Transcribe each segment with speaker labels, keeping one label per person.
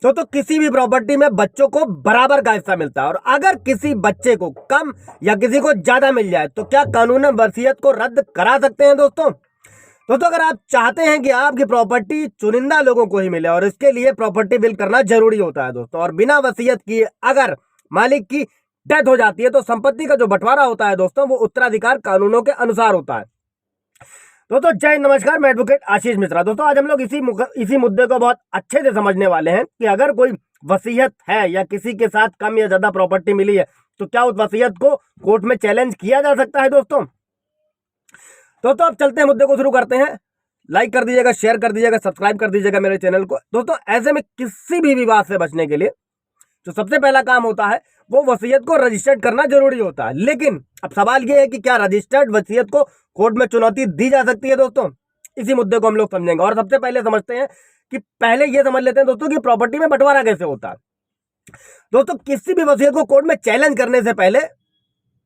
Speaker 1: तो किसी भी प्रॉपर्टी में बच्चों को बराबर का हिस्सा मिलता है, और अगर किसी बच्चे को कम या किसी को ज्यादा मिल जाए तो क्या कानूनन वसीयत को रद्द करा सकते हैं दोस्तों? अगर आप चाहते हैं कि आपकी प्रॉपर्टी चुनिंदा लोगों को ही मिले और इसके लिए प्रॉपर्टी बिल करना जरूरी होता है दोस्तों, और बिना वसीयत किए अगर मालिक की डेथ हो जाती है तो संपत्ति का जो बंटवारा होता है दोस्तों वो उत्तराधिकार कानूनों के अनुसार होता है। जय नमस्कार, मैं एडवोकेट आशीष मिश्रा। दोस्तों आज हम लोग इसी मुद्दे को बहुत अच्छे से समझने वाले हैं कि अगर कोई वसीयत है या किसी के साथ कम या ज्यादा प्रॉपर्टी मिली है तो क्या उस वसीयत को कोर्ट में चैलेंज किया जा सकता है दोस्तों। अब चलते हैं, मुद्दे को शुरू करते हैं। लाइक कर दीजिएगा, शेयर कर दीजिएगा, सब्सक्राइब कर दीजिएगा मेरे चैनल को। दोस्तों ऐसे में किसी भी विवाद से बचने के लिए जो सबसे पहला काम होता है वो वसीयत को रजिस्टर्ड करना जरूरी होता है। लेकिन अब सवाल ये है कि क्या रजिस्टर्ड वसीयत को कोर्ट में चुनौती दी जा सकती है दोस्तों? इसी मुद्दे को हम लोग समझेंगे। और सबसे पहले समझते हैं कि पहले ये समझ लेते हैं दोस्तों कि प्रॉपर्टी में बंटवारा कैसे होता है। दोस्तों किसी भी वसीयत को कोर्ट में चैलेंज करने से पहले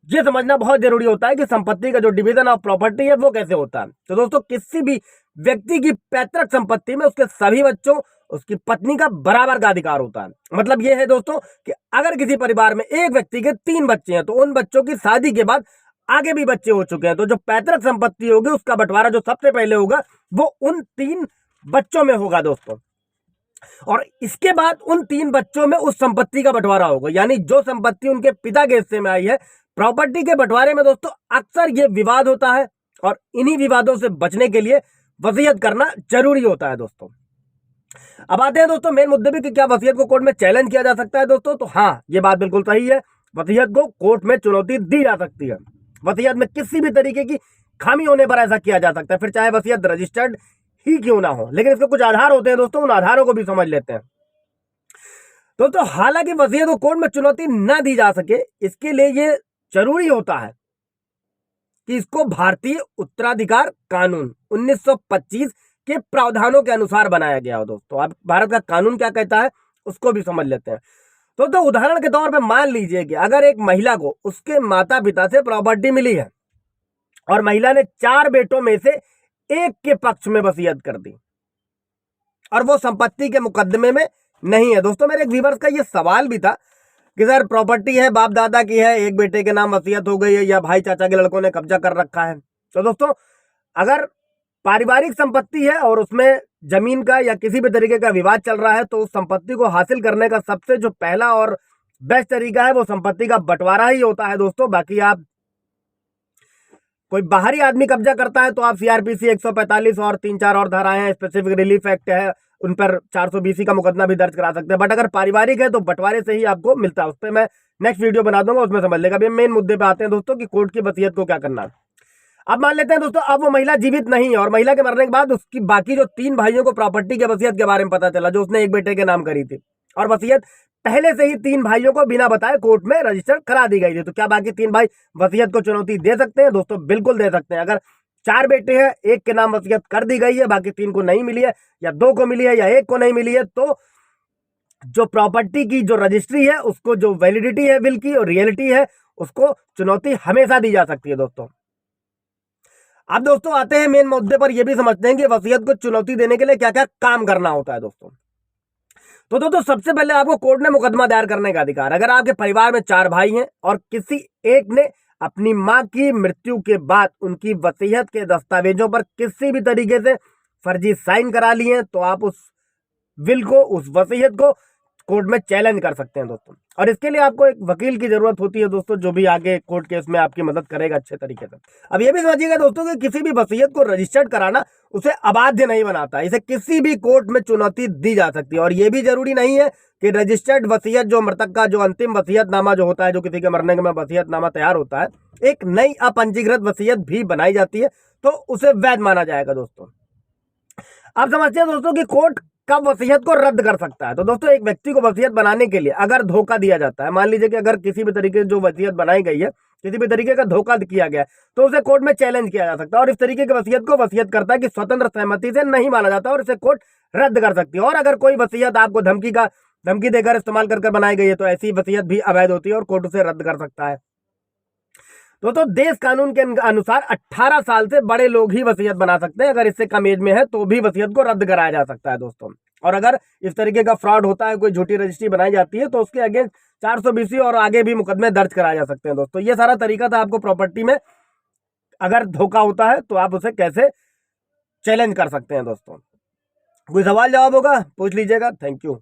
Speaker 1: ये समझना बहुत जरूरी होता है कि संपत्ति का जो डिवीजन ऑफ प्रॉपर्टी है वो कैसे होता है। तो दोस्तों किसी भी व्यक्ति की पैतृक संपत्ति में उसके सभी बच्चों, उसकी पत्नी का बराबर का अधिकार होता है। मतलब यह है दोस्तों कि अगर किसी परिवार में एक व्यक्ति के 3 बच्चे हैं तो उन बच्चों की शादी के बाद आगे भी बच्चे हो चुके हैं तो जो पैतृक संपत्ति होगी उसका बंटवारा जो सबसे पहले होगा वो उन 3 बच्चों में होगा दोस्तों, और इसके बाद उन 3 बच्चों में उस संपत्ति का बंटवारा होगा। यानी जो संपत्ति उनके पिता के हिस्से में आई है, प्रॉपर्टी के बंटवारे में दोस्तों अक्सर ये विवाद होता है और इन्हीं विवादों से बचने के लिए वसीयत करना जरूरी होता है दोस्तों। अब आते हैं दोस्तों मेन मुद्दे पे कि क्या वसीयत को कोर्ट में चैलेंज किया जा सकता है दोस्तों। तो हाँ, ये बात बिल्कुल सही है, वसीयत को कोर्ट में चुनौती दी जा सकती है। वसीयत में किसी भी तरीके की खामी होने पर ऐसा किया जा सकता है, फिर चाहे वसीयत रजिस्टर्ड ही क्यों ना हो। लेकिन इसके कुछ आधार होते हैं दोस्तों, उन आधारों को भी समझ लेते हैं। हालांकि वसीयत को कोर्ट में चुनौती न दी जा सके इसके लिए ये जरूरी होता है कि इसको भारतीय उत्तराधिकार कानून 1925 के प्रावधानों के अनुसार बनाया गया हो दोस्तों। अब भारत का कानून क्या कहता है उसको भी समझ लेते हैं। उदाहरण के तौर पे मान लीजिए कि अगर एक महिला को उसके माता पिता से प्रॉपर्टी मिली है और महिला ने 4 बेटों में से एक के पक्ष में वसीयत कर दी और वो संपत्ति के मुकदमे में नहीं है। दोस्तों मेरे एक व्यूअर्स का ये सवाल भी था कि सर प्रॉपर्टी है, बाप दादा की है, एक बेटे के नाम वसीयत हो गई है या भाई चाचा के लड़कों ने कब्जा कर रखा है। तो दोस्तों अगर पारिवारिक संपत्ति है और उसमें जमीन का या किसी भी तरीके का विवाद चल रहा है तो उस संपत्ति को हासिल करने का सबसे जो पहला और बेस्ट तरीका है वो संपत्ति का बंटवारा ही होता है दोस्तों। बाकी आप कोई बाहरी आदमी कब्जा करता है तो आप सीआरपीसी 145 और 3-4 और धाराएं हैं, स्पेसिफिक रिलीफ एक्ट है, उन पर 420 का मुकदमा भी दर्ज करा सकते हैं। बट अगर पारिवारिक है तो बंटवारे से ही आपको मिलता है। उस पर मैं नेक्स्ट वीडियो बना दूंगा, उसमें समझ लेगा। अभी मेन मुद्दे पे आते हैं दोस्तों कि कोर्ट की वसीयत को क्या करना है। अब मान लेते हैं दोस्तों अब वो महिला जीवित नहीं है और महिला के मरने के बाद उसकी बाकी जो 3 भाइयों को प्रॉपर्टी के वसीयत के बारे में पता चला जो उसने एक बेटे के नाम करी थी, और वसीयत पहले से ही 3 भाइयों को बिना बताए कोर्ट में रजिस्टर करा दी गई थी। तो क्या बाकी 3 भाई वसीयत को चुनौती दे सकते हैं दोस्तों? बिल्कुल दे सकते हैं। अगर 4 बेटे हैं, एक के नाम वसीयत कर दी गई है, बाकी 3 को नहीं मिली है या 2 को मिली है या 1 को नहीं मिली है, तो जो प्रॉपर्टी की जो रजिस्ट्री है उसको जो वैलिडिटी है विल की और रियलिटी है उसको चुनौती हमेशा दी जा सकती है दोस्तों। अब दोस्तों आते हैं मेन मुद्दे पर, यह भी समझते हैं कि वसीयत को चुनौती देने के लिए क्या क्या काम करना होता है दोस्तों। दोस्तों सबसे पहले आपको कोर्ट में मुकदमा दायर करने का अधिकार। अगर आपके परिवार में 4 भाई हैं और किसी एक ने अपनी मां की मृत्यु के बाद उनकी वसीयत के दस्तावेजों पर किसी भी तरीके से फर्जी साइन करा लिए हैं तो आप उस विल को, उस वसीयत को कोर्ट में चैलेंज कर सकते हैं दोस्तों। और इसके लिए आपको एक वकील की जरूरत होती है दोस्तों, जो भी आगे कोर्ट केस में आपकी मदद करेगा अच्छे तरीके से। अब ये भी समझिएगा दोस्तों कि किसी भी वसीयत को रजिस्टर्ड कराना उसे अबाध्य नहीं बनाता, इसे किसी भी कोर्ट में चुनौती दी जा सकती है। और ये भी जरूरी नहीं है कि रजिस्टर्ड वसीयत जो मृतक का जो अंतिम वसीयतनामा जो होता है, जो किसी के मरने में वसीयतनामा तैयार होता है, एक नई अपंजीकृत वसीयत भी बनाई जाती है तो उसे वैध माना जाएगा दोस्तों। आप समझते हैं दोस्तों कि कोर्ट कब वसीयत को रद्द कर सकता है। तो दोस्तों एक व्यक्ति को वसीयत बनाने के लिए अगर धोखा दिया जाता है, मान लीजिए कि अगर किसी भी तरीके से जो वसीयत बनाई गई है किसी भी तरीके का धोखा किया गया तो उसे कोर्ट में चैलेंज किया जा सकता है। और इस तरीके की वसीयत को वसीयत करता है कि स्वतंत्र सहमति से नहीं माना जाता और इसे कोर्ट रद्द कर सकती है। और अगर कोई वसीयत आपको धमकी देकर इस्तेमाल कर बनाई गई है तो ऐसी वसीयत भी अवैध होती है और कोर्ट उसे रद्द कर सकता है। दोस्तों देश कानून के अनुसार 18 साल से बड़े लोग ही वसीयत बना सकते हैं, अगर इससे कम एज में है तो भी वसीयत को रद्द कराया जा सकता है दोस्तों। और अगर इस तरीके का फ्रॉड होता है, कोई झूठी रजिस्ट्री बनाई जाती है, तो उसके अगेंस्ट 420 और आगे भी मुकदमे दर्ज कराए जा सकते हैं दोस्तों। ये सारा तरीका था आपको प्रॉपर्टी में अगर धोखा होता है तो आप उसे कैसे चैलेंज कर सकते हैं दोस्तों। कोई सवाल जवाब होगा पूछ लीजिएगा। Thank you.